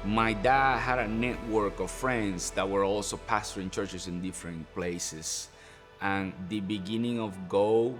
My dad had a network of friends that were also pastoring churches in different places. And the beginning of GO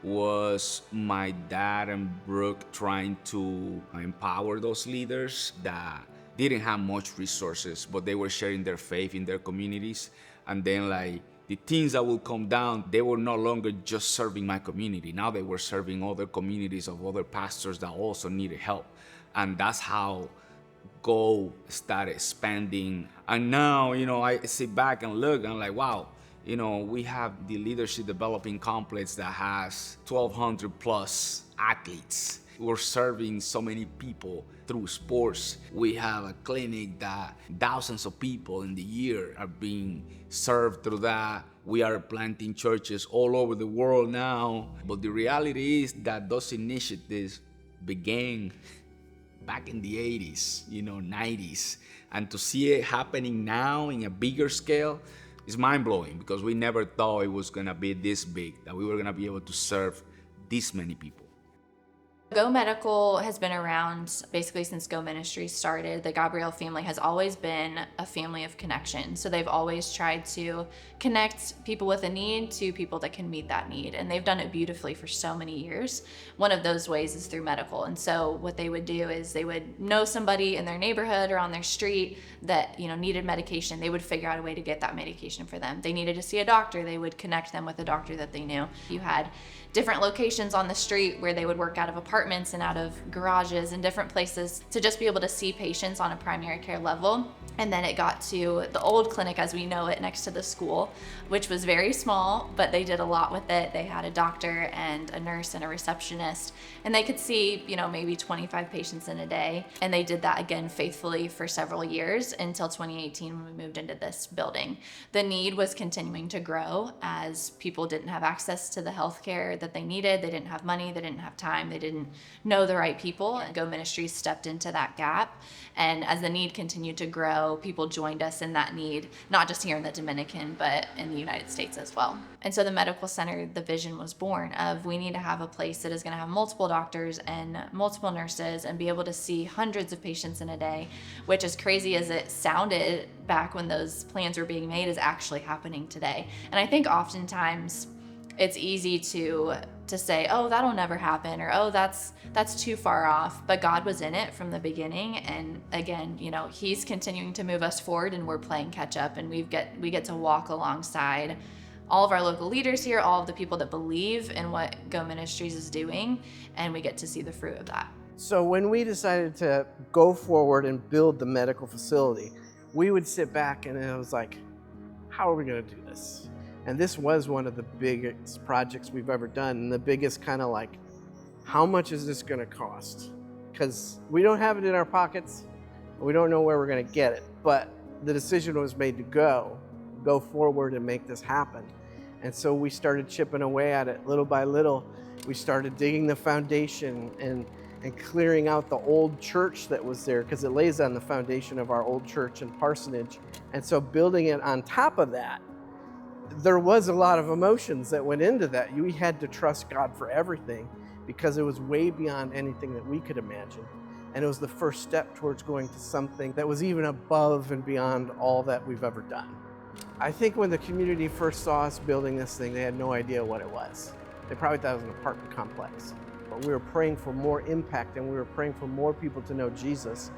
was my dad and Brooke trying to empower those leaders that didn't have much resources, but they were sharing their faith in their communities. And then like the things that would come down, they were no longer just serving my community. Now they were serving other communities of other pastors that also needed help. And that's how GO started expanding. And now, I sit back and look, and I'm like, wow, we have the Leadership Developing Complex that has 1,200 plus athletes. We're serving so many people through sports. We have a clinic that thousands of people in the year are being served through that. We are planting churches all over the world now. But the reality is that those initiatives began back in the 80s, 90s. And to see it happening now in a bigger scale is mind-blowing, because we never thought it was gonna be this big, that we were gonna be able to serve this many people. GO Medical has been around basically since GO Ministries started. The Gabriel family has always been a family of connection. So they've always tried to connect people with a need to people that can meet that need. And they've done it beautifully for so many years. One of those ways is through medical. And so what they would do is they would know somebody in their neighborhood or on their street that needed medication. They would figure out a way to get that medication for them. They needed to see a doctor. They would connect them with a doctor that they knew. You had different locations on the street where they would work out of apartments and out of garages and different places to just be able to see patients on a primary care level. And then it got to the old clinic as we know it next to the school, which was very small, but they did a lot with it. They had a doctor and a nurse and a receptionist, and they could see, maybe 25 patients in a day. And they did that again faithfully for several years until 2018 when we moved into this building. The need was continuing to grow as people didn't have access to the healthcare that they needed. They didn't have money, they didn't have time, they didn't know the right people. And GO Ministries stepped into that gap. And as the need continued to grow, people joined us in that need, not just here in the Dominican, but in the United States as well. And so the medical center, the vision was born of, we need to have a place that is going to have multiple doctors and multiple nurses and be able to see hundreds of patients in a day, which, as crazy as it sounded back when those plans were being made, is actually happening today. And I think oftentimes it's easy to say, oh, that'll never happen, or oh, that's too far off. But God was in it from the beginning, and again, He's continuing to move us forward, and we're playing catch up, and we get to walk alongside all of our local leaders here, all of the people that believe in what GO Ministries is doing, and we get to see the fruit of that. So when we decided to go forward and build the medical facility, we would sit back and it was like, how are we going to do this? And this was one of the biggest projects we've ever done, and the biggest kind of like, how much is this going to cost? Because we don't have it in our pockets, and we don't know where we're going to get it. But the decision was made to go forward and make this happen. And so we started chipping away at it little by little. We started digging the foundation and clearing out the old church that was there, because it lays on the foundation of our old church and parsonage. And so building it on top of that, there was a lot of emotions that went into that. We had to trust God for everything, because it was way beyond anything that we could imagine. And it was the first step towards going to something that was even above and beyond all that we've ever done. I think when the community first saw us building this thing, they had no idea what it was. They probably thought it was an apartment complex. But we were praying for more impact, and we were praying for more people to know Jesus,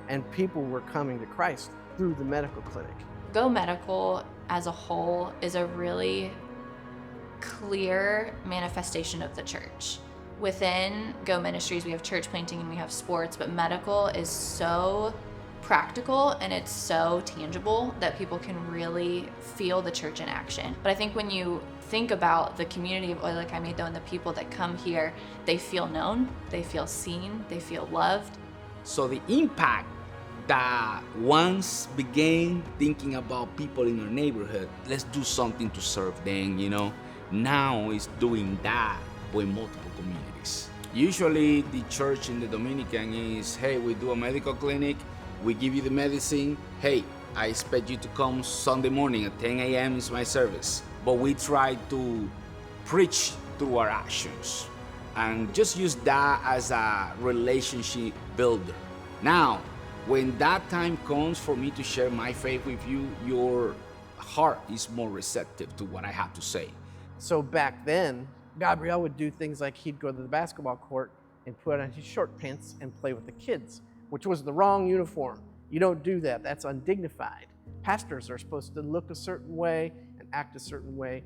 and people were coming to Christ through the medical clinic. GO Medical as a whole is a really clear manifestation of the church. Within GO Ministries, we have church planting and we have sports, but medical is so practical and it's so tangible that people can really feel the church in action. But I think when you think about the community of Oila Caimedo and the people that come here, they feel known, they feel seen, they feel loved. So the impact that once began thinking about people in our neighborhood, let's do something to serve them, now is doing that with multiple communities. Usually the church in the Dominican is, hey, we do a medical clinic, we give you the medicine, hey, I expect you to come Sunday morning at 10 a.m. is my service. But we try to preach through our actions and just use that as a relationship builder. Now, when that time comes for me to share my faith with you, your heart is more receptive to what I have to say. So back then, Gabriel would do things like he'd go to the basketball court and put on his short pants and play with the kids, which was the wrong uniform. You don't do that. That's undignified. Pastors are supposed to look a certain way and act a certain way.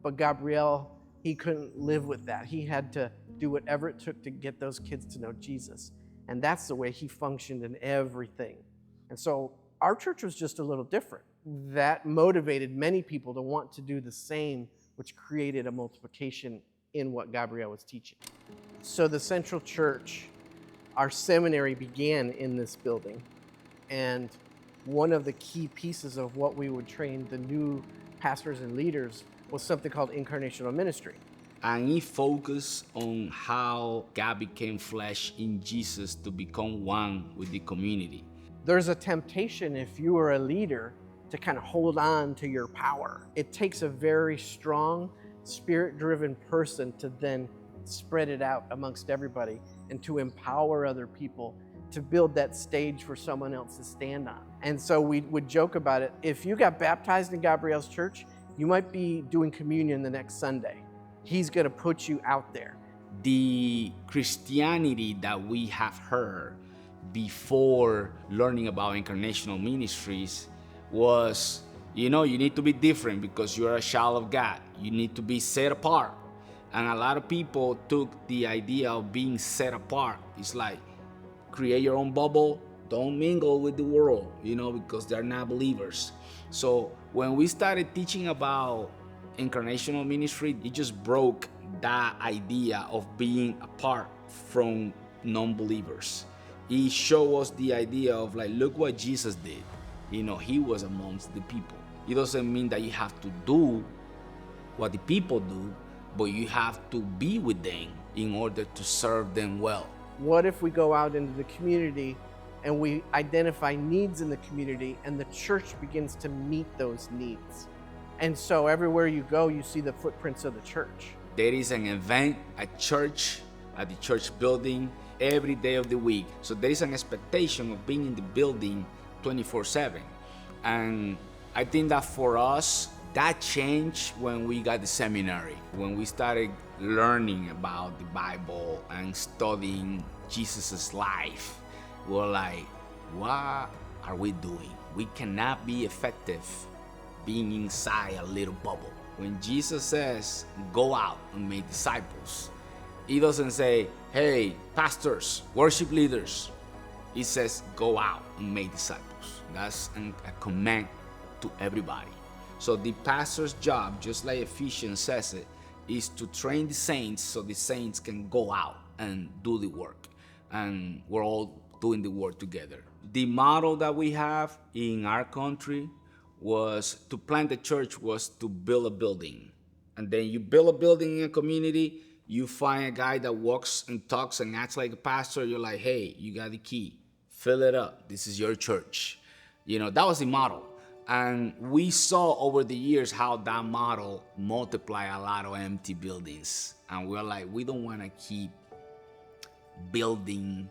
But Gabriel, he couldn't live with that. He had to do whatever it took to get those kids to know Jesus. And that's the way he functioned in everything. And so our church was just a little different. That motivated many people to want to do the same, which created a multiplication in what Gabriel was teaching. So the Central Church, our seminary began in this building. And one of the key pieces of what we would train the new pastors and leaders was something called Incarnational ministry. And he focused on how God became flesh in Jesus to become one with the community. There's a temptation if you are a leader to kind of hold on to your power. It takes a very strong, spirit-driven person to then spread it out amongst everybody and to empower other people to build that stage for someone else to stand on. And so we would joke about it. If you got baptized in Gabriel's church, you might be doing communion the next Sunday. He's going to put you out there. The Christianity that we have heard before learning about Incarnational Ministries was, you need to be different because you're a child of God. You need to be set apart. And a lot of people took the idea of being set apart. It's like, create your own bubble, don't mingle with the world, because they're not believers. So when we started teaching about Incarnational ministry, it just broke that idea of being apart from non-believers. It showed us the idea of look what Jesus did. He was amongst the people. It doesn't mean that you have to do what the people do, but you have to be with them in order to serve them well. What if we go out into the community and we identify needs in the community and the church begins to meet those needs? And so everywhere you go, you see the footprints of the church. There is an event at church, at the church building, every day of the week. So there is an expectation of being in the building 24/7. And I think that for us, that changed when we got the seminary, when we started learning about the Bible and studying Jesus' life. We're like, what are we doing? We cannot be effective being inside a little bubble. When Jesus says, go out and make disciples, he doesn't say, hey, pastors, worship leaders. He says, go out and make disciples. That's a command to everybody. So the pastor's job, just like Ephesians says it, is to train the saints so the saints can go out and do the work. And we're all doing the work together. The model that we have in our country was to plant a church was to build a building. And then you build a building in a community, you find a guy that walks and talks and acts like a pastor, you're like, hey, you got the key, fill it up, this is your church. That was the model. And we saw over the years how that model multiplied a lot of empty buildings. And we're like, we don't want to keep building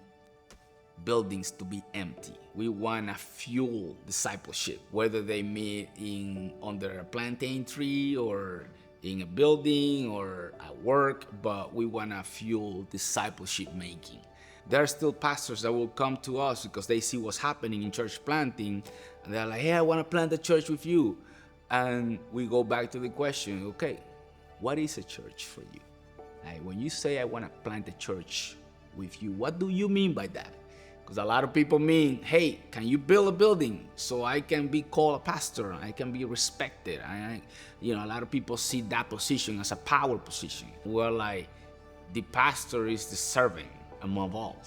buildings to be empty. We want to fuel discipleship, whether they meet under a plantain tree or in a building or at work, but we want to fuel discipleship making. There are still pastors that will come to us because they see what's happening in church planting, and they're like, hey, I want to plant a church with you. And we go back to the question, okay, what is a church for you? When you say I want to plant a church with you, what do you mean by that? Because a lot of people mean, hey, can you build a building so I can be called a pastor, I can be respected? A lot of people see that position as a power position. We're like, the pastor is the servant among all.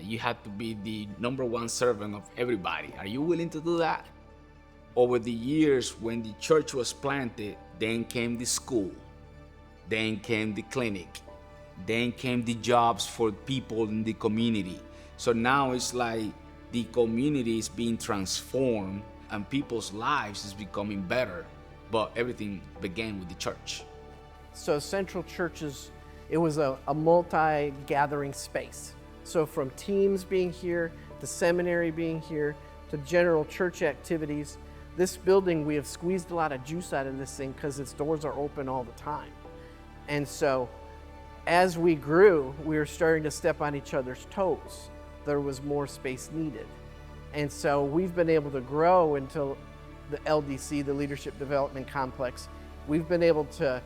You have to be the number one servant of everybody. Are you willing to do that? Over the years, when the church was planted, then came the school, then came the clinic, then came the jobs for people in the community. So now it's like the community is being transformed and people's lives is becoming better, but everything began with the church. So Central Churches, it was a multi-gathering space. So from teams being here, to seminary being here, to general church activities, this building, we have squeezed a lot of juice out of this thing because its doors are open all the time. And so as we grew, we were starting to step on each other's toes. There was more space needed. And so we've been able to grow until the LDC, the Leadership Development Complex. We've been able to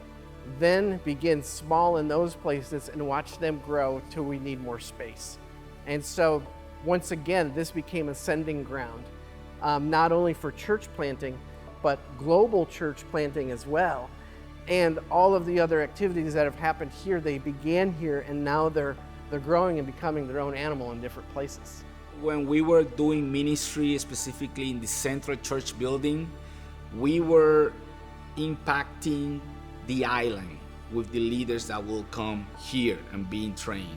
then begin small in those places and watch them grow till we need more space. And so once again, this became a sending ground, not only for church planting, but global church planting as well. And all of the other activities that have happened here, they began here, and now they're growing and becoming their own animal in different places. When we were doing ministry, specifically in the Central Church building, we were impacting the island with the leaders that will come here and being trained.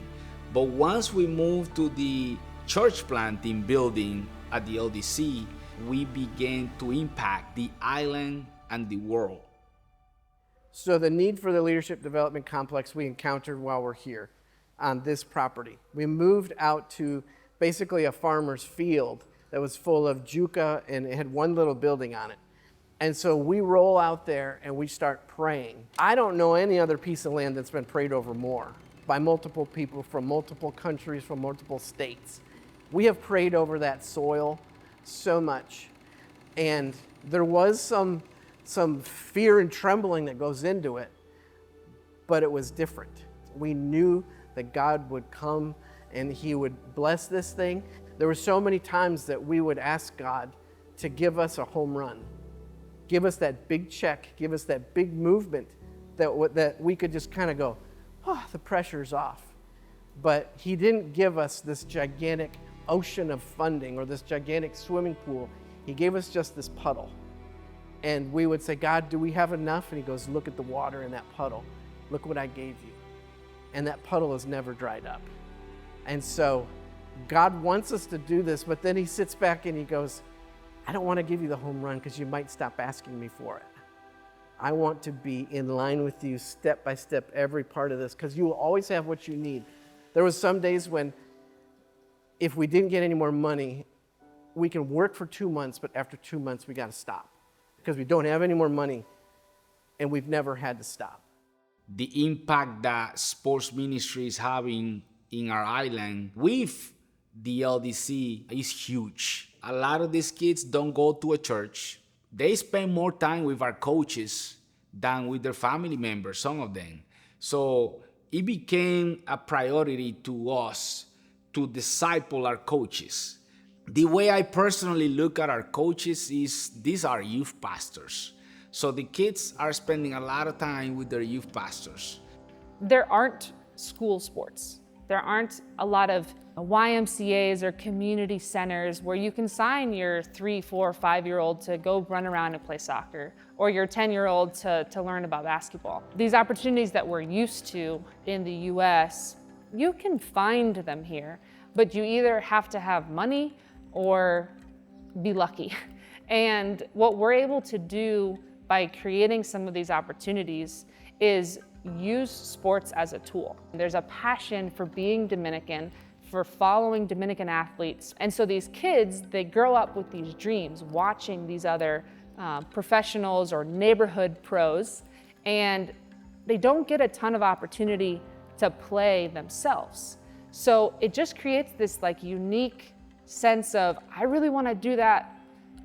But once we moved to the church planting building at the LDC, we began to impact the island and the world. So the need for the Leadership Development Complex we encountered while we're here on this property. We moved out to basically a farmer's field that was full of juca, and it had one little building on it. And so we roll out there and we start praying. I don't know any other piece of land that's been prayed over more by multiple people from multiple countries, from multiple states. We have prayed over that soil so much. And there was some fear and trembling that goes into it, but it was different. We knew that God would come and He would bless this thing. There were so many times that we would ask God to give us a home run. Give us that big check, give us that big movement that we could just kind of go, oh, the pressure's off. But He didn't give us this gigantic ocean of funding or this gigantic swimming pool. He gave us just this puddle. And we would say, God, do we have enough? And He goes, look at the water in that puddle. Look what I gave you. And that puddle has never dried up. And so God wants us to do this, but then He sits back and He goes, I don't want to give you the home run because you might stop asking me for it. I want to be in line with you step by step, every part of this, because you will always have what you need. There was some days when if we didn't get any more money, we can work for 2 months, but after 2 months, we got to stop because we don't have any more money, and we've never had to stop. The impact that sports ministry is having in our island with the LDC is huge. A lot of these kids don't go to a church. They spend more time with our coaches than with their family members, some of them. So it became a priority to us to disciple our coaches. The way I personally look at our coaches is these are youth pastors. So the kids are spending a lot of time with their youth pastors. There aren't school sports. There aren't a lot of YMCAs or community centers where you can sign your 3, 4, 5-year-old to go run around and play soccer, or your 10-year-old to learn about basketball. These opportunities that we're used to in the US, you can find them here, but you either have to have money or be lucky. And what we're able to do by creating some of these opportunities is use sports as a tool. There's a passion for being Dominican, for following Dominican athletes. And so these kids, they grow up with these dreams, watching these other professionals or neighborhood pros, and they don't get a ton of opportunity to play themselves. So it just creates this unique sense of, I really want to do that,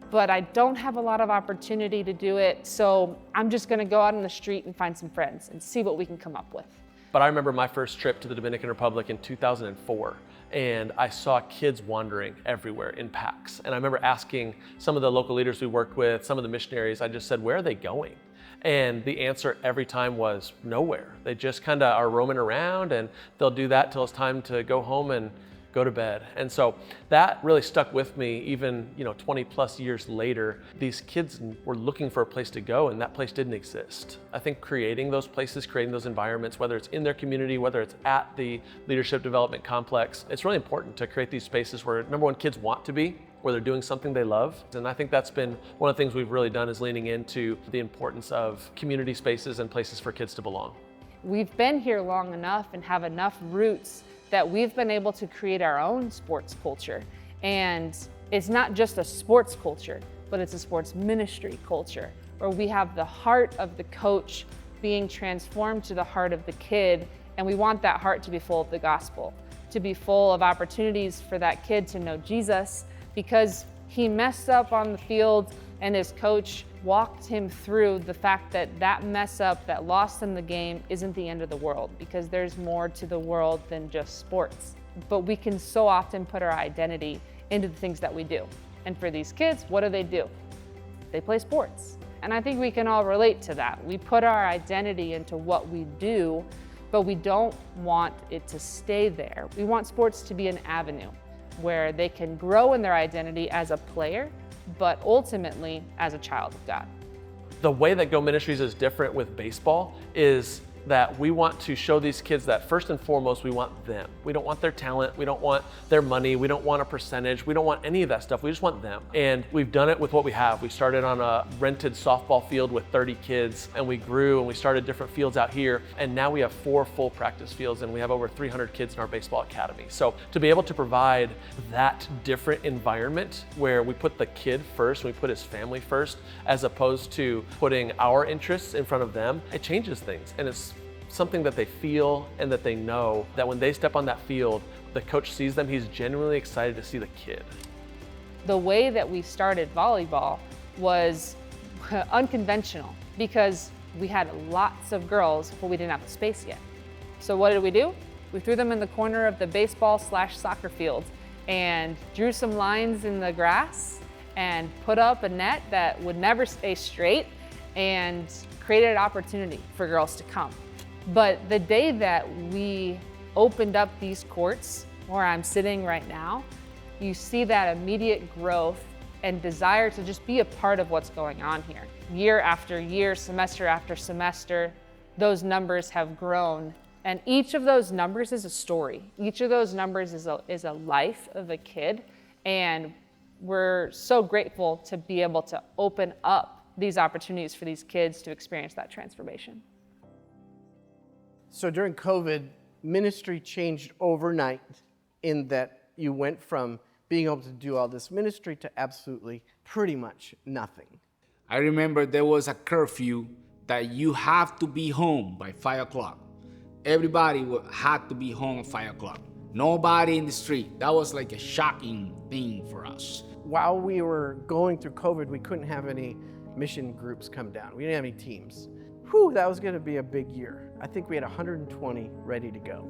but I don't have a lot of opportunity to do it, so I'm just gonna go out in the street and find some friends and see what we can come up with. But I remember my first trip to the Dominican Republic in 2004, and I saw kids wandering everywhere in packs. And I remember asking some of the local leaders we worked with, some of the missionaries, I just said, where are they going? And the answer every time was nowhere. They just kind of are roaming around, and they'll do that till it's time to go home and go to bed. And so that really stuck with me even 20 plus years later. These kids were looking for a place to go, and that place didn't exist. I think creating those places, creating those environments, whether it's in their community, whether it's at the Leadership Development Complex, it's really important to create these spaces where, number one, kids want to be, where they're doing something they love. And I think that's been one of the things we've really done, is leaning into the importance of community spaces and places for kids to belong. We've been here long enough and have enough roots that we've been able to create our own sports culture. And it's not just a sports culture, but it's a sports ministry culture, where we have the heart of the coach being transformed to the heart of the kid. And we want that heart to be full of the gospel, to be full of opportunities for that kid to know Jesus, because he messed up on the field and his coach walked him through the fact that that mess up, that lost in the game, isn't the end of the world, because there's more to the world than just sports. But we can so often put our identity into the things that we do. And for these kids, what do? They play sports. And I think we can all relate to that. We put our identity into what we do, but we don't want it to stay there. We want sports to be an avenue where they can grow in their identity as a player, but ultimately as a child of God. The way that GO Ministries is different with baseball is that we want to show these kids that first and foremost, we want them. We don't want their talent, we don't want their money, we don't want a percentage, we don't want any of that stuff, we just want them. And we've done it with what we have. We started on a rented softball field with 30 kids, and we grew and we started different fields out here, and now we have 4 full practice fields, and we have over 300 kids in our baseball academy. So to be able to provide that different environment where we put the kid first, we put his family first, as opposed to putting our interests in front of them, it changes things. And it's something that they feel and that they know that when they step on that field, the coach sees them, he's genuinely excited to see the kid. The way that we started volleyball was unconventional, because we had lots of girls, but we didn't have the space yet. So what did? We threw them in the corner of the baseball/soccer field and drew some lines in the grass and put up a net that would never stay straight and created an opportunity for girls to come. But the day that we opened up these courts where I'm sitting right now, you see that immediate growth and desire to just be a part of what's going on here. Year after year, semester after semester, those numbers have grown. And each of those numbers is a story. Each of those numbers is a life of a kid. And we're so grateful to be able to open up these opportunities for these kids to experience that transformation. So during COVID, ministry changed overnight, in that you went from being able to do all this ministry to absolutely pretty much nothing. I remember there was a curfew that you have to be home by 5 o'clock. Everybody had to be home at 5 o'clock. Nobody in the street. That was like a shocking thing for us. While we were going through COVID, we couldn't have any mission groups come down. We didn't have any teams. Whew, that was going to be a big year. I think we had 120 ready to go.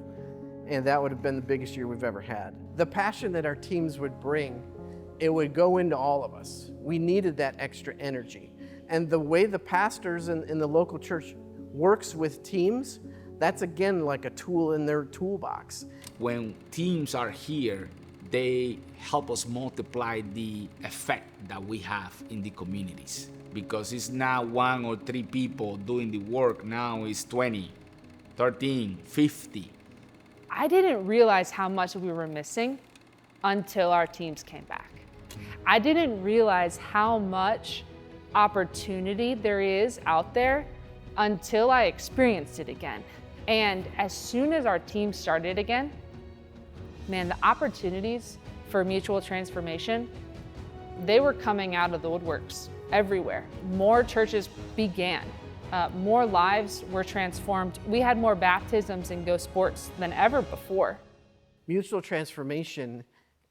And that would have been the biggest year we've ever had. The passion that our teams would bring, it would go into all of us. We needed that extra energy. And the way the pastors in the local church works with teams, that's again like a tool in their toolbox. When teams are here, they help us multiply the effect that we have in the communities. Because it's not 1 or 3 people doing the work, now it's 20, 13, 50. I didn't realize how much we were missing until our teams came back. I didn't realize how much opportunity there is out there until I experienced it again. And as soon as our team started again, man, the opportunities for mutual transformation, they were coming out of the woodworks everywhere. More churches began. More lives were transformed. We had more baptisms in GO Sports than ever before. Mutual transformation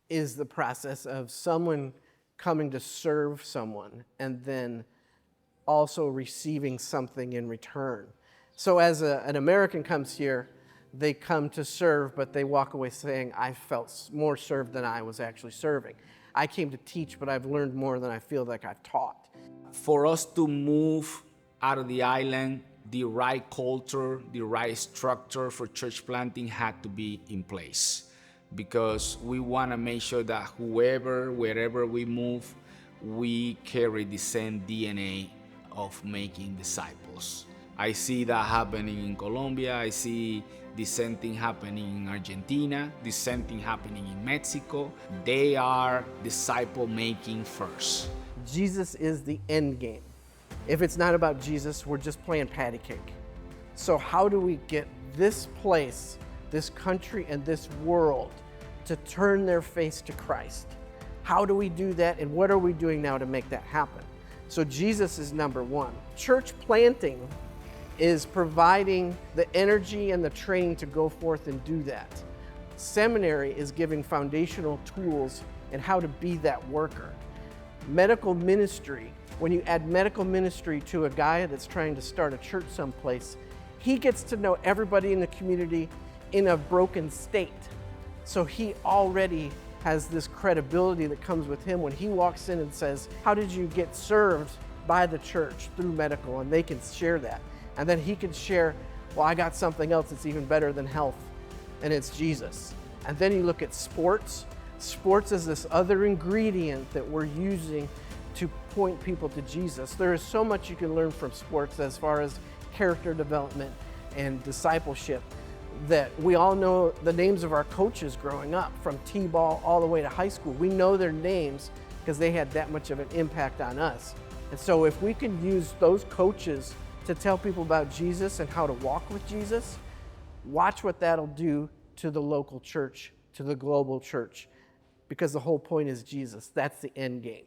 is the process of someone coming to serve someone and then also receiving something in return. So as an American comes here, they come to serve, but they walk away saying, I felt more served than I was actually serving. I came to teach, but I've learned more than I feel like I've taught. For us to move out of the island, the right culture, the right structure for church planting had to be in place, because we want to make sure that wherever we move, we carry the same DNA of making disciples. I see that happening in Colombia. I see the same thing happening in Argentina, the same thing happening in Mexico. They are disciple making first. Jesus is the end game. If it's not about Jesus, we're just playing patty cake. So how do we get this place, this country, and this world to turn their face to Christ? How do we do that, and what are we doing now to make that happen? So Jesus is number one. Church planting is providing the energy and the training to go forth and do that. Seminary is giving foundational tools and how to be that worker. Medical ministry, when you add medical ministry to a guy that's trying to start a church someplace, he gets to know everybody in the community in a broken state. So he already has this credibility that comes with him when he walks in and says, how did you get served by the church through medical? And they can share that. And then he can share, well, I got something else that's even better than health, and it's Jesus. And then you look at sports. Sports is this other ingredient that we're using to point people to Jesus. There is so much you can learn from sports as far as character development and discipleship, that we all know the names of our coaches growing up, from T-ball all the way to high school. We know their names because they had that much of an impact on us. And so if we can use those coaches to tell people about Jesus and how to walk with Jesus, watch what that'll do to the local church, to the global church, because the whole point is Jesus. That's the end game.